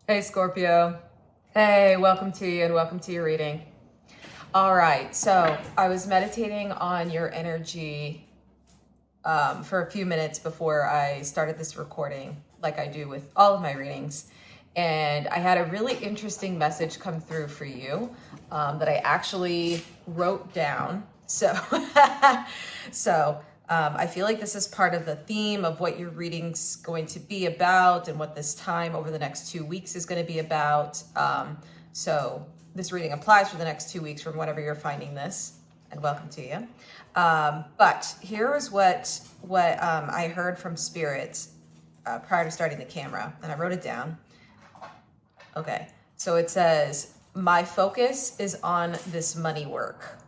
Hey Scorpio. Hey, welcome to you and welcome to your reading. All right, so I was meditating on your energy for a few minutes before I started this recording, like I do with all of my readings. And I had a really interesting message come through for you that I actually wrote down. So, I feel like this is part of the theme of what your reading's going to be about and what this time over the next 2 weeks is going to be about. So this reading applies for the next 2 weeks from whenever you're finding this, and welcome to you. But here is what I heard from Spirit prior to starting the camera, and I wrote it down. Okay, so it says, my focus is on this money work.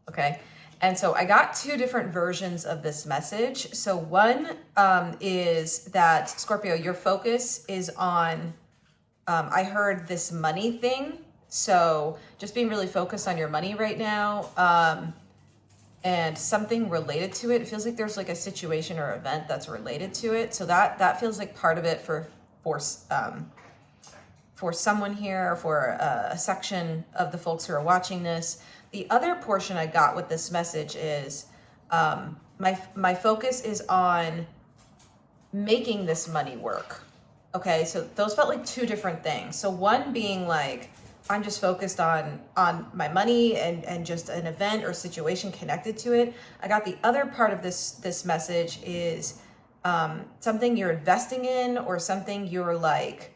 Okay, and so I got two different versions of this message. So one is that, Scorpio, your focus is on, I heard this money thing. So just being really focused on your money right now and something related to it. It feels like there's like a situation or event that's related to it. So that feels like part of it for someone here, or for a section of the folks who are watching this. The other portion I got with this message is my focus is on making this money work. Okay, so those felt like two different things. So one being like, I'm just focused on my money and just an event or situation connected to it. I got the other part of this message is something you're investing in, or something you're like,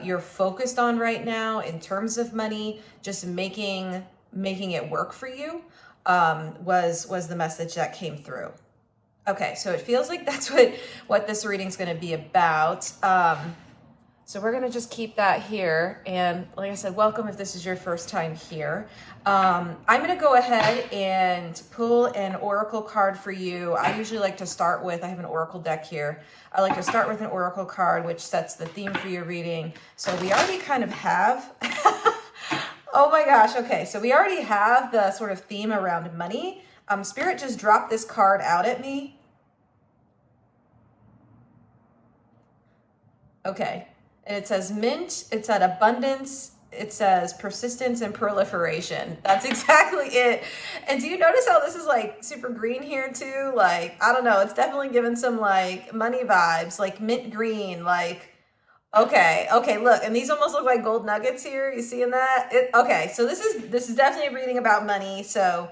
you're focused on right now in terms of money, just making it work for you, was the message that came through. Okay, so it feels like that's what this reading's going to be about. So we're going to just keep that here. And like I said, welcome if this is your first time here. I'm going to go ahead and pull an oracle card for you. I usually like to start with, I have an oracle deck here. I like to start with an oracle card, which sets the theme for your reading. So we already kind of have... Oh my gosh, okay, so we already have the sort of theme around money. Spirit just dropped this card out at me. Okay, and it says mint, it said abundance, it says persistence and proliferation. That's exactly it. And do you notice how this is like super green here too? Like, I don't know, it's definitely given some like money vibes, like mint green, like... Okay, look, and these almost look like gold nuggets here. You seeing that? Okay, so this is definitely a reading about money. So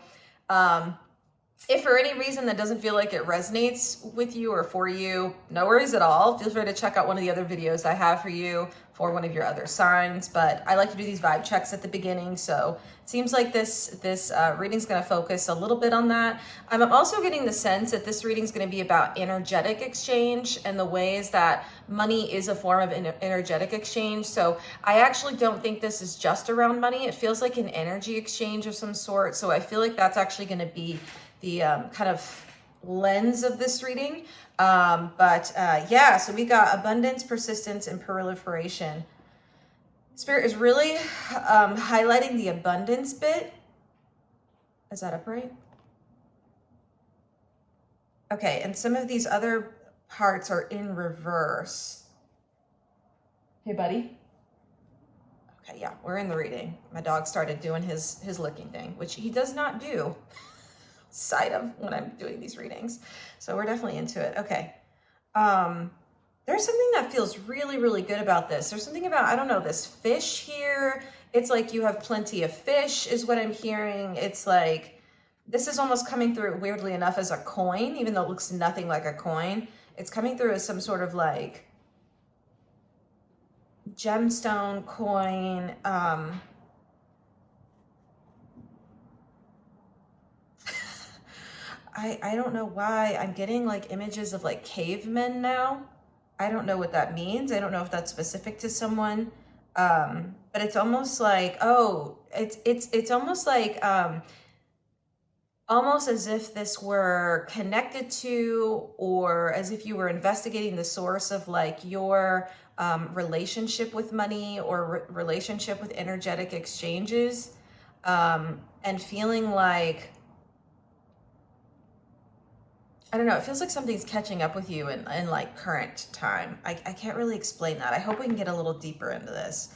if for any reason that doesn't feel like it resonates with you or for you, no worries at all. Feel free to check out one of the other videos I have for you for one of your other signs. But I like to do these vibe checks at the beginning, so it seems like this reading's going to focus a little bit on that. I'm also getting the sense that this reading's going to be about energetic exchange and the ways that money is a form of energetic exchange. So I actually don't think this is just around money. It feels like an energy exchange of some sort. So I feel like that's actually going to be the kind of lens of this reading. Yeah, so we got abundance, persistence, and proliferation. Spirit is really highlighting the abundance bit. Is that upright? Okay, and some of these other parts are in reverse. Hey, buddy. Okay, yeah, we're in the reading. My dog started doing his licking thing, which he does not do side of when I'm doing these readings. So we're definitely into it. Okay. There's something that feels really, really good about this. There's something about, I don't know, this fish here. It's like you have plenty of fish is what I'm hearing. It's like, this is almost coming through, weirdly enough, as a coin, even though it looks nothing like a coin. It's coming through as some sort of like gemstone coin. I don't know why I'm getting like images of like cavemen now. I don't know what that means. I don't know if that's specific to someone. But it's almost like, oh, it's almost like, almost as if this were connected to, or as if you were investigating the source of like your relationship with money or relationship with energetic exchanges, and feeling like I don't know, it feels like something's catching up with you in like current time. I can't really explain that. I hope we can get a little deeper into this.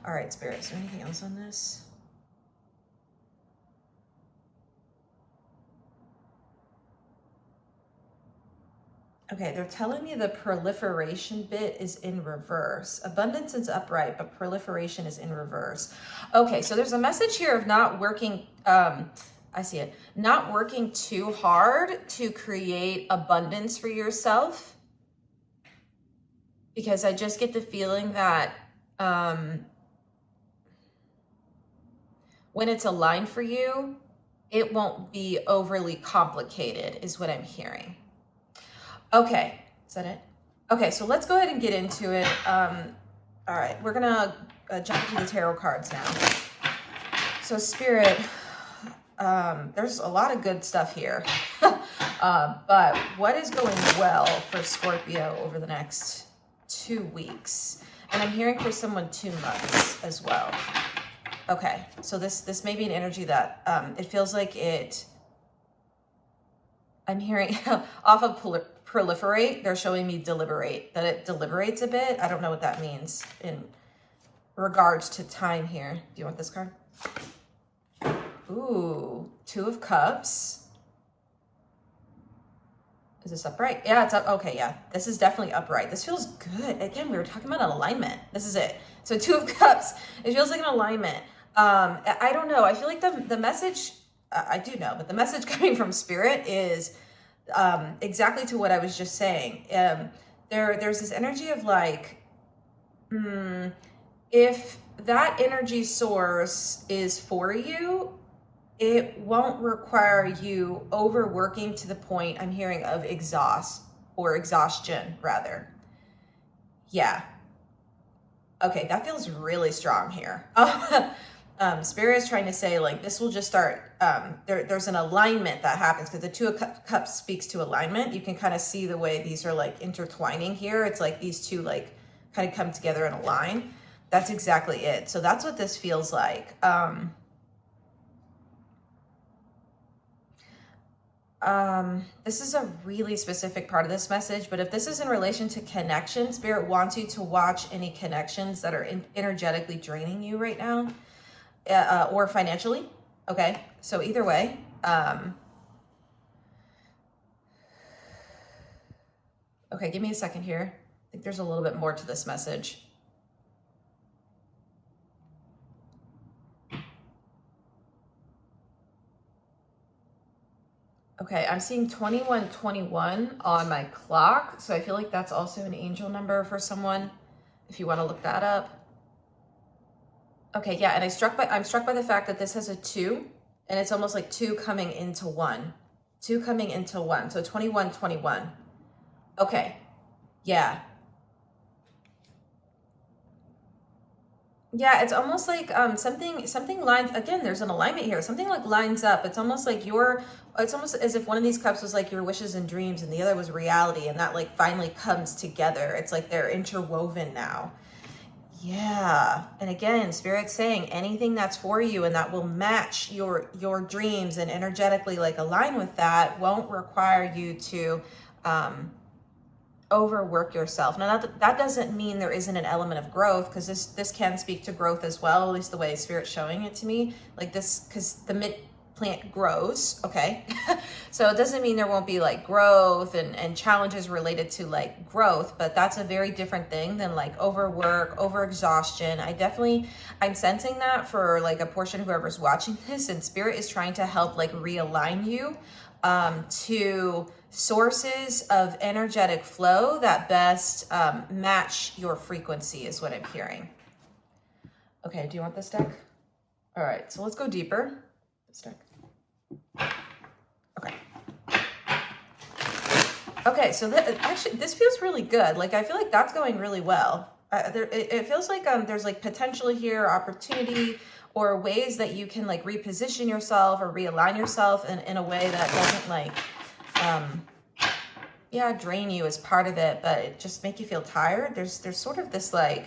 All right, Spirit, is there anything else on this? Okay, they're telling me the proliferation bit is in reverse. Abundance is upright, but proliferation is in reverse. Okay, so there's a message here of not working, I see it, not working too hard to create abundance for yourself. Because I just get the feeling that when it's aligned for you, it won't be overly complicated, is what I'm hearing. Okay, is that it? Okay, so let's go ahead and get into it. All right, we're gonna jump to the tarot cards now. So Spirit, there's a lot of good stuff here. But what is going well for Scorpio over the next 2 weeks? And I'm hearing for someone 2 months as well. Okay, so this may be an energy that it feels like it, I'm hearing off of proliferate, they're showing me deliberate, that it deliberates a bit. I don't know what that means in regards to time here. Do you want this card? Ooh, 2 of Cups. Is this upright? Yeah, it's up. Okay, yeah, this is definitely upright. This feels good. Again, we were talking about an alignment. This is it. So 2 of Cups, it feels like an alignment. I don't know. I feel like the message, I do know, but the message coming from Spirit is exactly to what I was just saying. There's this energy of like, if that energy source is for you, it won't require you overworking to the point I'm hearing of exhaustion rather. Yeah. Okay, that feels really strong here. Spirit is trying to say like this will just start, there's an alignment that happens because the 2 of Cups speaks to alignment. You can kind of see the way these are like intertwining here. It's like these 2 like kind of come together and align. That's exactly it. So that's what this feels like. This is a really specific part of this message, but if this is in relation to connection, Spirit wants you to watch any connections that are energetically draining you right now, or financially. Okay, so either way, okay, give me a second here. I think there's a little bit more to this message. Okay, I'm seeing 2121 on my clock, so I feel like that's also an angel number for someone, if you want to look that up. Okay, yeah, and I'm struck by the fact that this has a 2, and it's almost like 2 coming into 1. 2 coming into 1, so 2121. Okay, yeah. Yeah, it's almost like something lines, again, there's an alignment here. Something like lines up. It's almost like it's almost as if one of these cups was like your wishes and dreams and the other was reality, and that like finally comes together. It's like they're interwoven now. Yeah. And again, Spirit's saying anything that's for you and that will match your dreams and energetically like align with that won't require you to overwork yourself. Now that doesn't mean there isn't an element of growth, because this can speak to growth as well, at least the way Spirit's showing it to me, like this, because the mid plant grows. Okay. So it doesn't mean there won't be like growth and challenges related to like growth, but that's a very different thing than like overwork, overexhaustion. I'm sensing that for like a portion of whoever's watching this, and Spirit is trying to help like realign you to sources of energetic flow that best match your frequency, is what I'm hearing. Okay, do you want this deck? All right, so let's go deeper. This deck. Okay. Okay, so actually this feels really good. Like I feel like that's going really well. It feels like there's like potential here, opportunity, or ways that you can like reposition yourself or realign yourself in a way that doesn't like drain you as part of it, but it just make you feel tired. There's sort of this like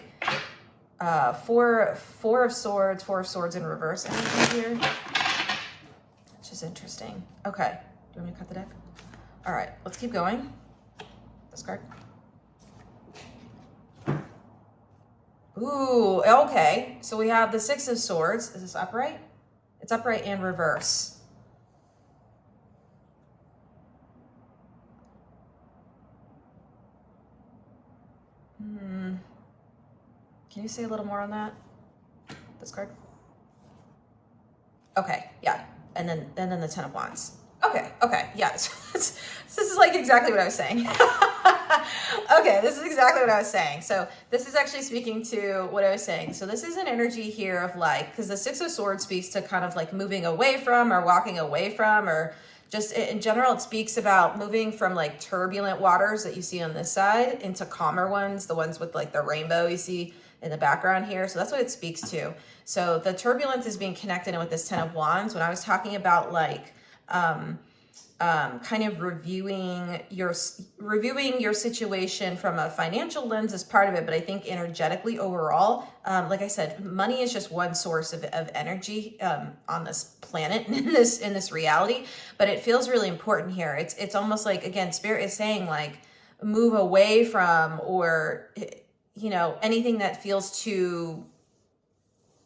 four of swords in reverse energy here, which is interesting. Okay, do you want me to cut the deck? All right, let's keep going. This card. Ooh, okay. So we have the Six of Swords. Is this upright? It's upright and reverse. Can you say a little more on that? This card? Okay, yeah. And then the Ten of Wands. Okay, yeah. This is like exactly what I was saying. Okay, this is exactly what I was saying. So this is actually speaking to what I was saying. So this is an energy here of like, because the Six of Swords speaks to kind of like moving away from or walking away from, or just in general, it speaks about moving from like turbulent waters that you see on this side into calmer ones, the ones with like the rainbow you see in the background here. So that's what it speaks to. So the turbulence is being connected in with this Ten of Wands. When I was talking about like, kind of reviewing your situation from a financial lens is part of it, but I think energetically overall, like I said, money is just one source of energy on this planet in this reality, but it feels really important here. It's almost like, again, Spirit is saying like move away from, or you know, anything that feels too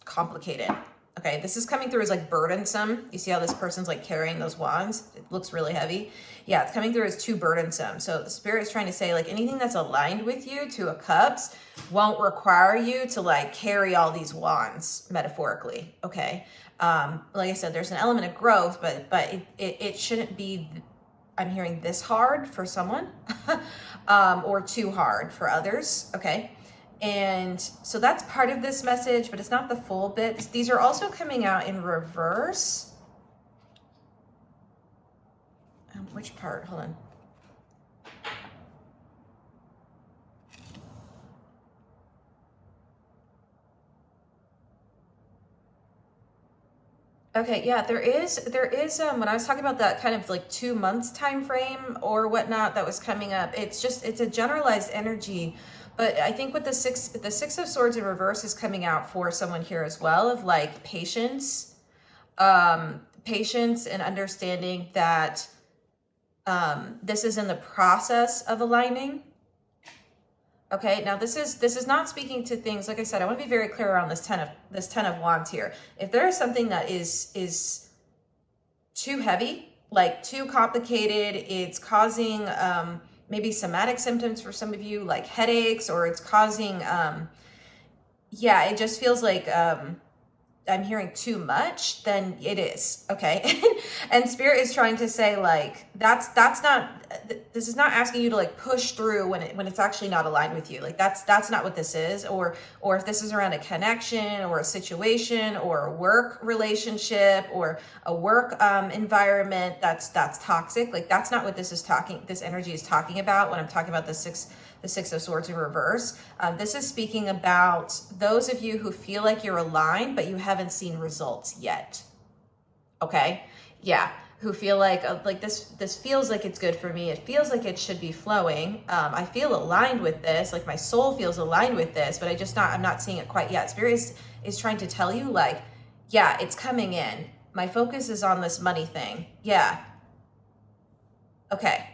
complicated. Okay, this is coming through as like burdensome. You see how this person's like carrying those wands? It looks really heavy. Yeah, it's coming through as too burdensome. So the Spirit is trying to say like anything that's aligned with you, Two of Cups, won't require you to like carry all these wands metaphorically. Okay, like I said, there's an element of growth, but it shouldn't be, I'm hearing, this hard for someone or too hard for others. Okay. And so that's part of this message, but it's not the full bit. These are also coming out in reverse. Which part? Hold on. Okay, yeah, there is when I was talking about that kind of like 2 months time frame or whatnot that was coming up, it's a generalized energy. But I think with the Six of Swords in reverse is coming out for someone here as well, of like patience, patience and understanding that this is in the process of aligning. Okay, now this is not speaking to things, like I said, I want to be very clear around this ten of Wands here. If there is something that is too heavy, like too complicated, it's causing maybe somatic symptoms for some of you, like headaches, or it's causing, yeah, it just feels like I'm hearing too much, then it is, okay? And Spirit is trying to say like, that's not, this is not asking you to like push through when it's actually not aligned with you. Like that's not what this is. Or if this is around a connection or a situation or a work relationship or a work environment that's toxic, like that's not what this energy is talking about when I'm talking about the Six of Swords in reverse. This is speaking about those of you who feel like you're aligned, but you haven't seen results yet. Okay? Yeah. Who feel like this feels like it's good for me. It feels like it should be flowing. I feel aligned with this. Like my soul feels aligned with this, but I'm not seeing it quite yet. Spirit is trying to tell you like, yeah, it's coming in. My focus is on this money thing. Yeah. Okay.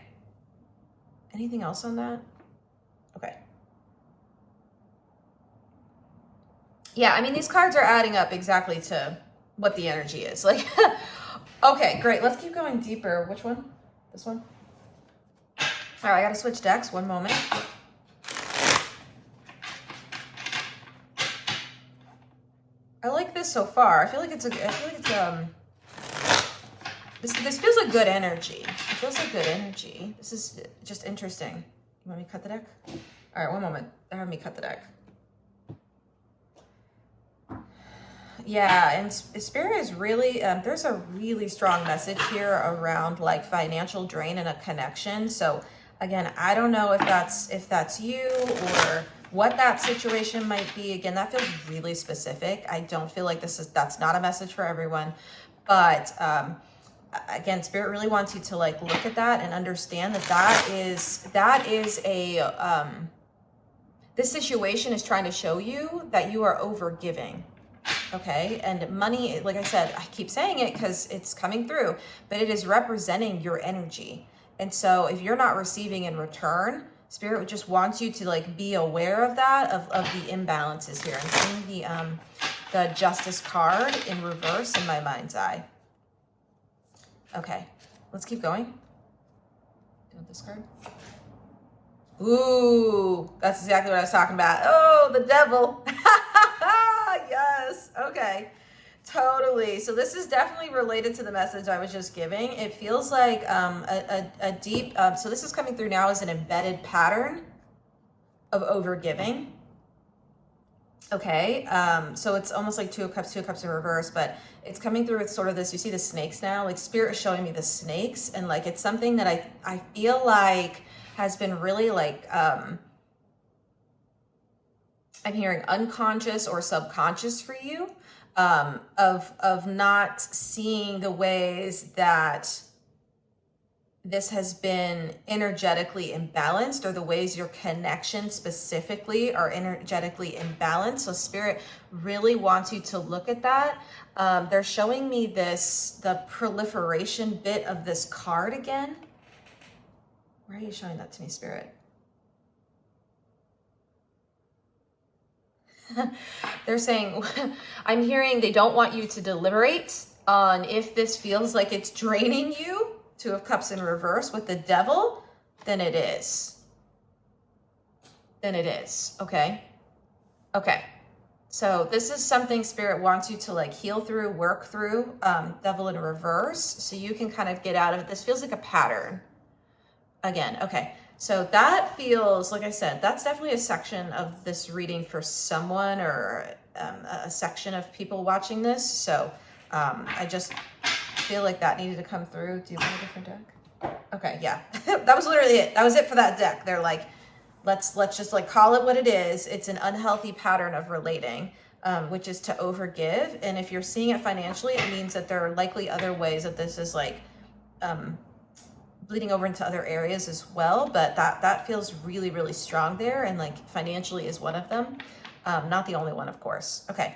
Anything else on that? Okay. Yeah, I mean, these cards are adding up exactly to what the energy is. Like, okay, great. Let's keep going deeper. Which one? This one? All right, I got to switch decks. One moment. I like this so far. I feel like this feels like good energy. It feels like good energy. This is just interesting. You want me to cut the deck? All right, one moment. Have me cut the deck. Yeah, and Spirit is really, there's a really strong message here around like financial drain and a connection. So again, I don't know if that's you or what that situation might be. Again, that feels really specific. I don't feel like that's not a message for everyone, but again, Spirit really wants you to like look at that and understand that is a this situation is trying to show you that you are overgiving. Okay, and money, like I said, I keep saying it because it's coming through, but it is representing your energy. And so if you're not receiving in return, Spirit just wants you to like be aware of that, of the imbalances here. I'm seeing the Justice card in reverse in my mind's eye. Okay, let's keep going. Do you want this card? Ooh, that's exactly what I was talking about. Oh, the devil. Yes, okay. Totally. So this is definitely related to the message I was just giving. It feels like a deep, so this is coming through now as an embedded pattern of overgiving. Okay, so it's almost like two of cups in reverse, but it's coming through with sort of this, you see the snakes now, like Spirit is showing me the snakes, and like it's something that I feel like has been really like, I'm hearing unconscious or subconscious for you, of not seeing the ways that this has been energetically imbalanced, or the ways your connections specifically are energetically imbalanced. So Spirit really wants you to look at that. They're showing me the proliferation bit of this card again. Where are you showing that to me, Spirit? They're saying, I'm hearing they don't want you to deliberate on if this feels like it's draining you. Two of Cups in reverse with the devil, then it is. Then it is. Okay. Okay. So this is something Spirit wants you to like heal through, work through, devil in reverse, so you can kind of get out of it. This feels like a pattern. Again, okay. So that feels, like I said, that's definitely a section of this reading for someone, or a section of people watching this. So I just feel like that needed to come through. Do you want a different deck? Okay, yeah. That was literally it. That was it for that deck. They're like, let's just like call it what it is. It's an unhealthy pattern of relating, which is to overgive. And if you're seeing it financially, it means that there are likely other ways that this is like bleeding over into other areas as well. But that feels really, really strong there. And like financially is one of them. Not the only one, of course. Okay,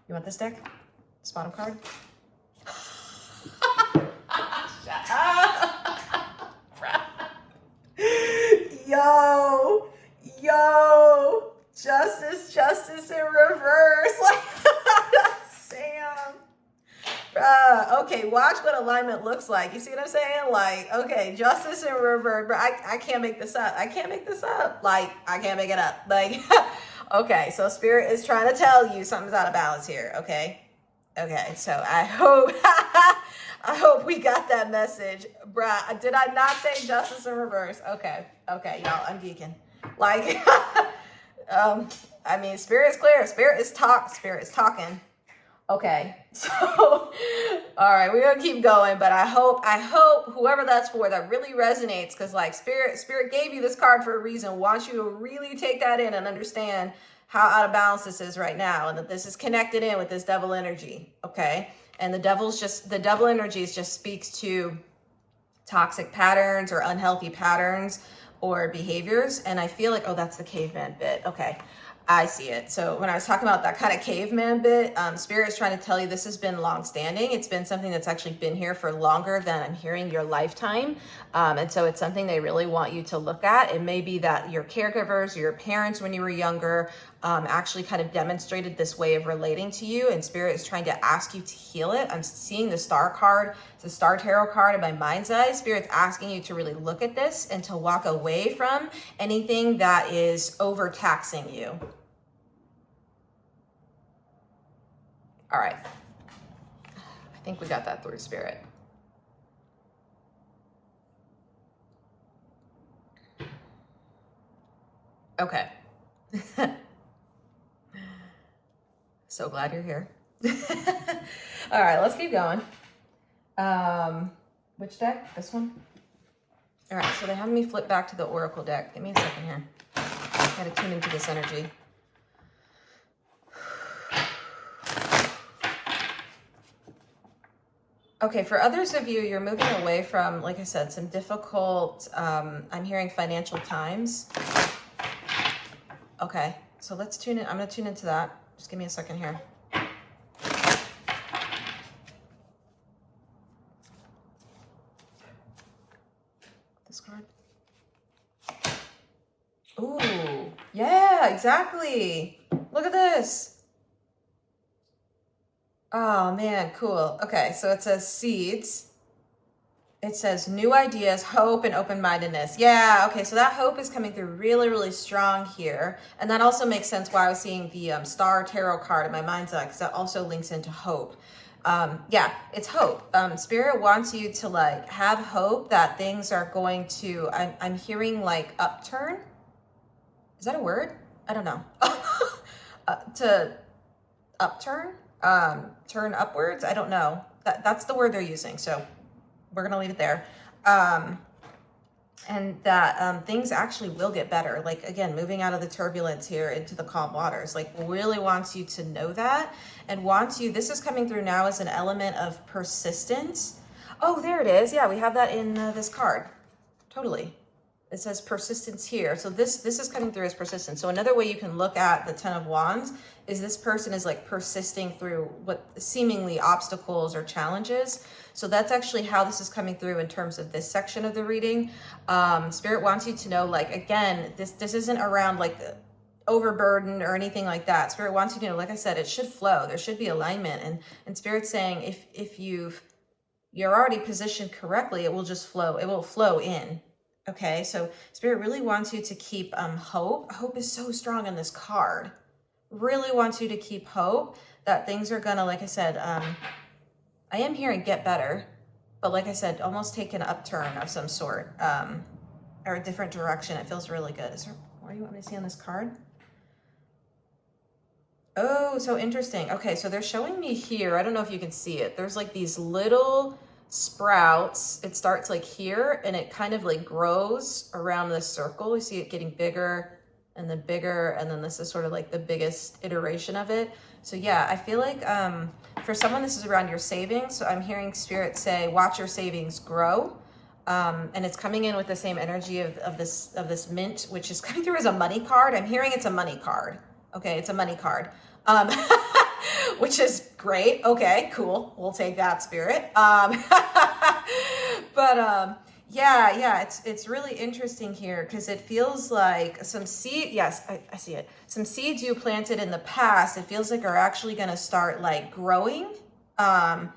you want this deck? This bottom card? Shut up. Yo, justice in reverse. Like, Sam. Okay, watch what alignment looks like. You see what I'm saying? Like, okay, justice in reverse. I can't make this up. I can't make this up. Like, I can't make it up. Like, okay, so Spirit is trying to tell you something's out of balance here. Okay. Okay, so I hope we got that message. Bruh, did I not say justice in reverse? Okay, y'all, I'm geeking. Like, I mean, Spirit's clear. Spirit is talking. Okay, so, all right, we're gonna keep going, but I hope whoever that's for, that really resonates, because like Spirit gave you this card for a reason, wants you to really take that in and understand how out of balance this is right now, and that this is connected in with this devil energy, okay? And the devil energies just speaks to toxic patterns or unhealthy patterns or behaviors. And I feel like, oh, that's the caveman bit. Okay, I see it. So when I was talking about that kind of caveman bit, Spirit is trying to tell you this has been long-standing. It's been something that's actually been here for longer than I'm hearing your lifetime. And so it's something they really want you to look at. It may be that your caregivers or your parents when you were younger actually kind of demonstrated this way of relating to you, and Spirit is trying to ask you to heal it. I'm seeing the Star card. It's a Star Tarot card in my mind's eye. Spirit's asking you to really look at this and to walk away from anything that is overtaxing you. All right. I think we got that through, Spirit. Okay. So glad you're here. All right, let's keep going. Which deck? This one? All right, so they have me flip back to the Oracle deck. Give me a second here. I gotta tune into this energy. Okay, for others of you, you're moving away from, like I said, some difficult, I'm hearing financial times. Okay, so let's tune in. I'm gonna tune into that. Just give me a second here. Yeah, exactly. Look at this. Oh man, cool. Okay, so it says seeds. It says new ideas, hope, and open-mindedness. Yeah, okay, so that hope is coming through really, really strong here. And that also makes sense why I was seeing the Star Tarot card in my mind's eye, because that also links into hope. Yeah, it's hope. Spirit wants you to like have hope that things are going to, I'm hearing like upturn. Is that a word? I don't know. To upturn, turn upwards. I don't know. That's the word they're using. So we're going to leave it there. And that things actually will get better. Like, again, moving out of the turbulence here into the calm waters, like really wants you to know that and wants you, this is coming through now as an element of persistence. Oh, there it is. Yeah, we have that in this card. Totally. It says persistence here. So this is coming through as persistence. So another way you can look at the 10 of Wands is this person is like persisting through what seemingly obstacles or challenges. So that's actually how this is coming through in terms of this section of the reading. Spirit wants you to know, like, again, this isn't around like overburden or anything like that. Spirit wants you to know, like I said, it should flow. There should be alignment. And Spirit's saying if you're already positioned correctly, it will just flow. It will flow in. Okay, so Spirit really wants you to keep hope. Hope is so strong in this card. Really wants you to keep hope that things are gonna, like I said, I am hearing get better, but like I said, almost take an upturn of some sort, or a different direction. It feels really good. Is there more you want me to see on this card? Oh, so interesting. Okay, so they're showing me here, I don't know if you can see it. There's like these little sprouts. It starts like here and it kind of like grows around this circle. You see it getting bigger and then bigger, and then this is sort of like the biggest iteration of it. So yeah, I feel like for someone this is around your savings. So I'm hearing Spirit say watch your savings grow, and it's coming in with the same energy of this mint, which is coming through as a money card. I'm hearing it's a money card. Okay, it's a money card. Which is great. Okay, cool. We'll take that, Spirit. Yeah, it's really interesting here because it feels like some seed. Yes, I see it. Some seeds you planted in the past, it feels like are actually going to start like growing. I'm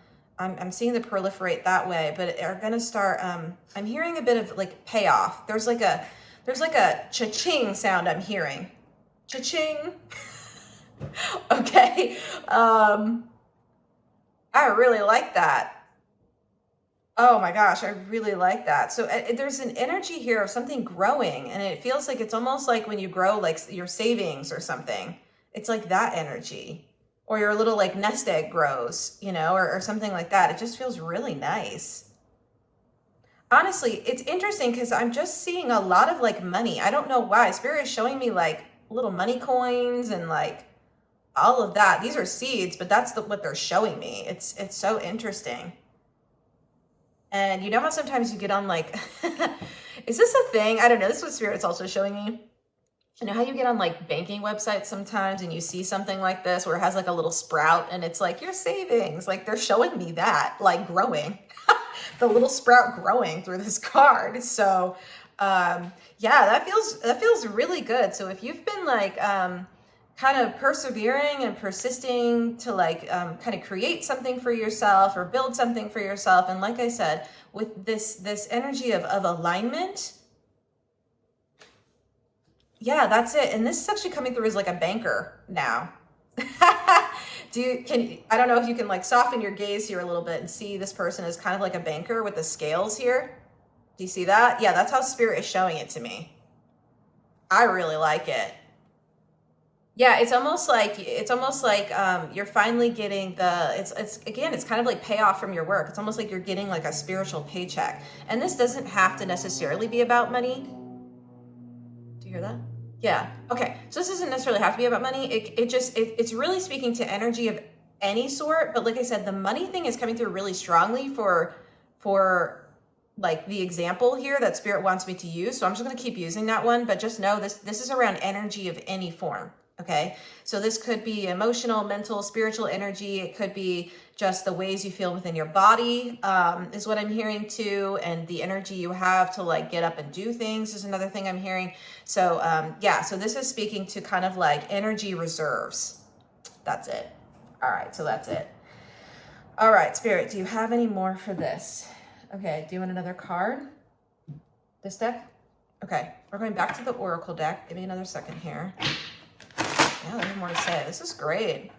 seeing the proliferate that way, but are going to start. I'm hearing a bit of like payoff. There's like a cha-ching sound I'm hearing. Cha-ching. Okay. I really like that. Oh my gosh, I really like that. So there's an energy here of something growing, and it feels like it's almost like when you grow like your savings or something. It's like that energy. Or your little like nest egg grows, you know, or something like that. It just feels really nice. Honestly, it's interesting because I'm just seeing a lot of like money. I don't know why. Spirit is showing me like little money coins and like all of that. These are seeds, but that's what they're showing me. It's so interesting. And you know how sometimes you get on like, is this a thing? I don't know. This is what Spirit's also showing me. You know how you get on like banking websites sometimes and you see something like this where it has like a little sprout and it's like your savings. Like they're showing me that like growing, the little sprout growing through this card. So yeah, that feels really good. So if you've been like kind of persevering and persisting to like kind of create something for yourself or build something for yourself, and like I said, with this energy of alignment, yeah, that's it. And this is actually coming through as like a banker now. I don't know if you can like soften your gaze here a little bit and see this person is kind of like a banker with the scales here. Do you see that? Yeah, that's how Spirit is showing it to me. I really like it. Yeah, it's almost like you're finally getting it's kind of like payoff from your work. It's almost like you're getting like a spiritual paycheck. And this doesn't have to necessarily be about money. Do you hear that? Yeah. Okay. So this doesn't necessarily have to be about money. It's really speaking to energy of any sort. But like I said, the money thing is coming through really strongly for like the example here that Spirit wants me to use. So I'm just going to keep using that one, but just know this is around energy of any form. Okay, so this could be emotional, mental, spiritual energy. It could be just the ways you feel within your body, is what I'm hearing too. And the energy you have to like get up and do things is another thing I'm hearing. So yeah, so this is speaking to kind of like energy reserves. That's it. All right, so that's it. All right, Spirit, do you have any more for this? Okay, do you want another card? This deck? Okay, we're going back to the Oracle deck. Give me another second here. Yeah, there's more to say. This is great.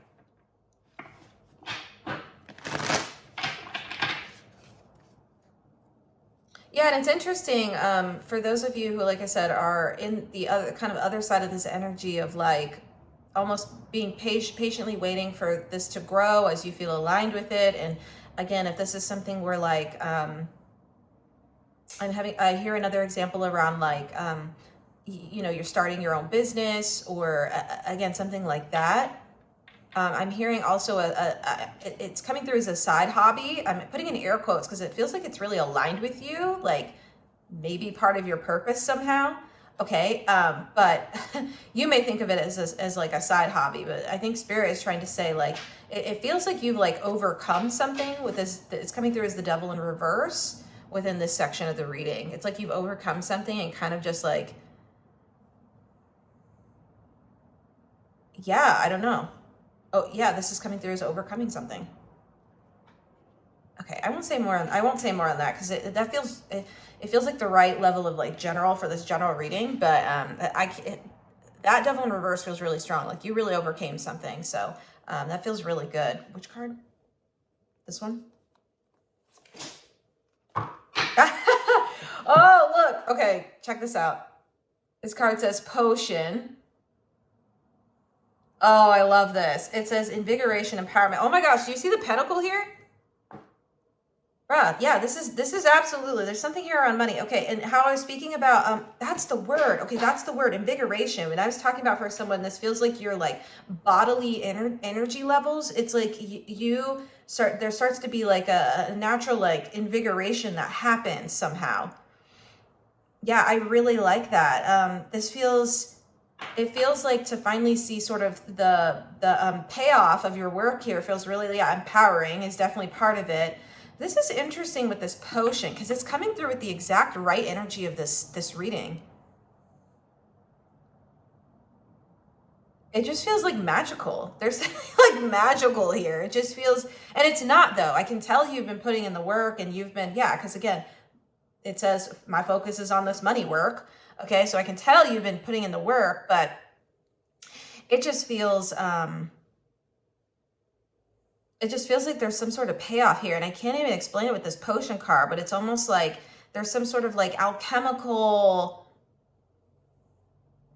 Yeah, and it's interesting for those of you who, like I said, are in the other kind of other side of this energy of like almost being patiently waiting for this to grow as you feel aligned with it. And again, if this is something where like I hear another example around like you know, you're starting your own business or again, something like that. I'm hearing also it's coming through as a side hobby. I'm putting in air quotes because it feels like it's really aligned with you, like maybe part of your purpose somehow. Okay, but you may think of it as like a side hobby, but I think Spirit is trying to say like, it feels like you've like overcome something with this. It's coming through as the Devil in reverse within this section of the reading. It's like you've overcome something and kind of just like, yeah, I don't know. Oh yeah, this is coming through as overcoming something. Okay, I won't say more on that because that feels it feels like the right level of like general for this general reading, but that Devil in reverse feels really strong. Like you really overcame something, so that feels really good. Which card? This one. Oh look, okay, check this out. This card says potion. Oh, I love this. It says invigoration, empowerment. Oh my gosh, do you see the pentacle here? Bruh, yeah, this is absolutely, there's something here around money. Okay, and how I was speaking about, that's the word. Okay, that's the word, invigoration. When I was talking about for someone, this feels like your like bodily energy levels. It's like there starts to be like a natural like invigoration that happens somehow. Yeah, I really like that. It feels like to finally see sort of the payoff of your work here feels really, yeah, empowering is definitely part of it. This is interesting with this potion because it's coming through with the exact right energy of this reading. It just feels like magical. There's something like magical here. It just feels, and it's not though. I can tell you've been putting in the work and you've been, yeah, because again, it says my focus is on this money work. Okay, so I can tell you've been putting in the work, but it just feels like there's some sort of payoff here. And I can't even explain it with this potion card, but it's almost like there's some sort of like alchemical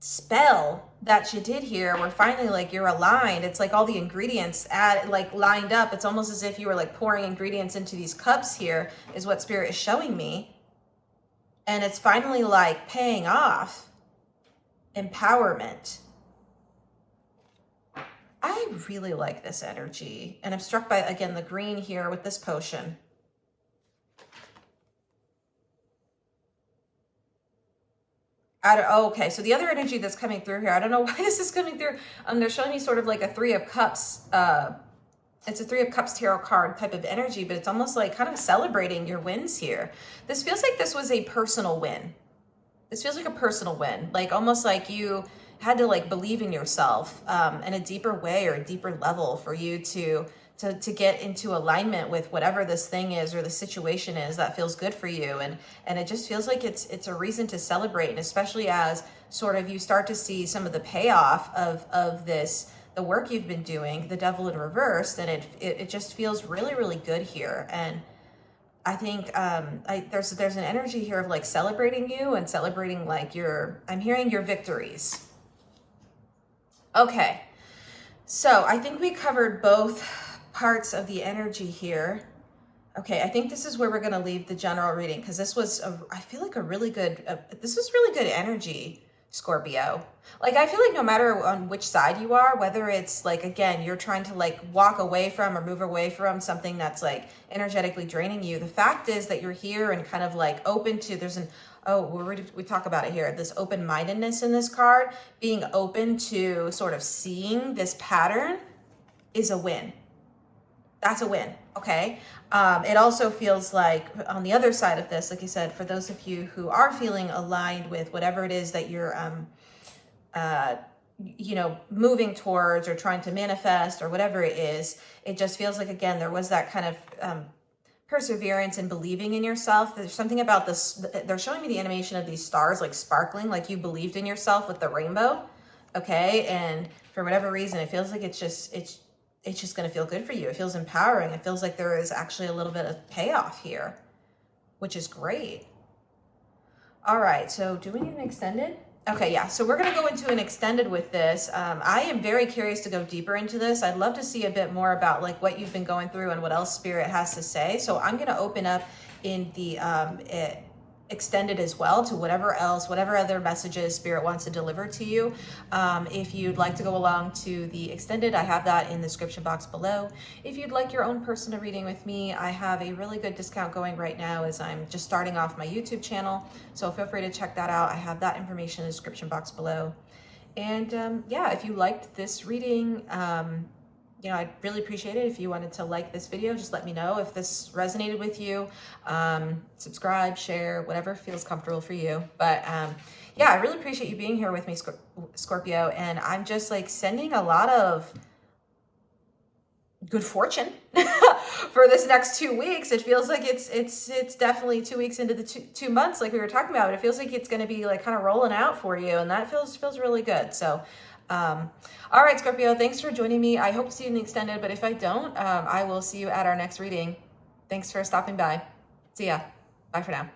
spell that you did here where finally like you're aligned. It's like all the ingredients lined up. It's almost as if you were like pouring ingredients into these cups here is what Spirit is showing me. And it's finally like paying off. Empowerment. I really like this energy. And I'm struck by, again, the green here with this potion. Okay, so the other energy that's coming through here, I don't know why this is coming through. They're showing me sort of like a Three of Cups. It's a Three of Cups tarot card type of energy, but it's almost like kind of celebrating your wins here. This feels like this was a personal win. This feels like a personal win, like almost like you had to like believe in yourself in a deeper way or a deeper level for you to get into alignment with whatever this thing is or the situation is that feels good for you. And it just feels like it's a reason to celebrate, and especially as sort of you start to see some of the payoff of this, the work you've been doing, the Devil in reverse, then it just feels really, really good here. And I think there's an energy here of like celebrating you and celebrating like I'm hearing your victories. Okay, so I think we covered both parts of the energy here. Okay, I think this is where we're going to leave the general reading because this was, I feel like this was really good energy, Scorpio. Like, I feel like no matter on which side you are, whether it's like, again, you're trying to like walk away from or move away from something that's like energetically draining you, the fact is that you're here and kind of like open to, there's we talk about it here, this open-mindedness in this card, being open to sort of seeing this pattern is a win. That's a win, okay? It also feels like on the other side of this, like you said, for those of you who are feeling aligned with whatever it is that you're, you know, moving towards or trying to manifest or whatever it is, it just feels like, again, there was that kind of perseverance and believing in yourself. There's something about this, they're showing me the animation of these stars like sparkling, like you believed in yourself with the rainbow, okay? And for whatever reason, it feels like it's just going to feel good for you. It feels empowering. It feels like there is actually a little bit of payoff here, which is great. All right, so do we need an extended? Okay, yeah, so we're going to go into an extended with this. I am very curious to go deeper into this. I'd love to see a bit more about like what you've been going through and what else Spirit has to say. So I'm going to open up in the extended as well to whatever other messages Spirit wants to deliver to you. If you'd like to go along to the extended, I have that in the description box below. If you'd like your own personal reading with me, I have a really good discount going right now as I'm just starting off my YouTube channel. So feel free to check that out. I have that information in the description box below. And yeah, if you liked this reading, you know, I'd really appreciate it if you wanted to like this video. Just let me know if this resonated with you. Subscribe, share, whatever feels comfortable for you. But yeah, I really appreciate you being here with me, Scorpio. And I'm just like sending a lot of good fortune for this next 2 weeks. It feels like it's definitely 2 weeks into the two months, like we were talking about. It feels like it's going to be like kind of rolling out for you, and that feels really good. So all right, Scorpio, thanks for joining me. I hope to see you in the extended, but if I don't, I will see you at our next reading. Thanks for stopping by. See ya. Bye for now.